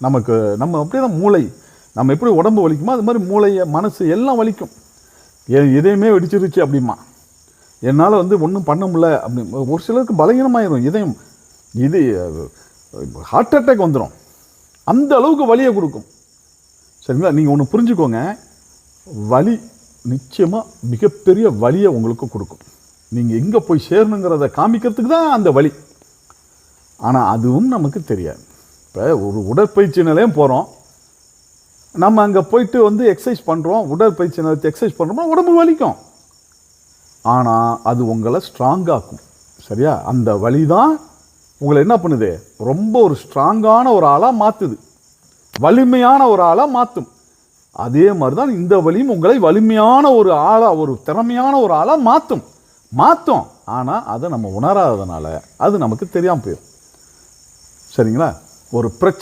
நமக்கு நம்ம அப்படியே தான் மூளை நம்ம எப்படி உடம்பு வலிக்குமோ அது மாதிரி மூளையை மனசு எல்லாம் வலிக்கும். இதயமே வெடிச்சிருச்சு அப்படிமா, என்னால் ஒன்றும் பண்ண முடியல அப்படி. ஒரு சிலருக்கு பலகீனமாயிரும் இதயம், இது ஹார்ட் அட்டாக் வந்துடும், அந்த அளவுக்கு வலியை கொடுக்கும். சரிங்களா? நீங்கள் ஒன்று புரிஞ்சுக்கோங்க, வலி நிச்சயமாக மிகப்பெரிய வலியை உங்களுக்கு கொடுக்கும். நீங்கள் எங்கே போய் சேரணுங்கிறத காமிக்கிறதுக்கு தான் அந்த வலி. ஆனால் அதுவும் நமக்கு தெரியாது. இப்போ ஒரு உடற்பயிற்சி நிலையம் போகிறோம், நம்ம அங்கே போயிட்டு எக்ஸசைஸ் பண்ணுறோம், உடற்பயிற்சி நிலையத்தை எக்ஸசைஸ் பண்ணுறோம்னா உடம்பு வலிக்கும். ஆனால் அது உங்களை ஸ்ட்ராங்காக்கும். சரியா? அந்த வலி தான் உங்களை என்ன பண்ணுது, ரொம்ப ஒரு ஸ்ட்ராங்கான ஒரு ஆளாக மாற்றுது, வலிமையான ஒரு ஆளாக மாற்றும். அதே மாதிரி தான் இந்த வலியும் உங்களை வலிமையான ஒரு ஆளாக, ஒரு திறமையான ஒரு ஆளாக மாற்றும். ஆனால் அதை நம்ம உணராததுனால அது நமக்கு தெரியாமல் போயிடும். சரிங்களா? ஒரு பிரச்சனை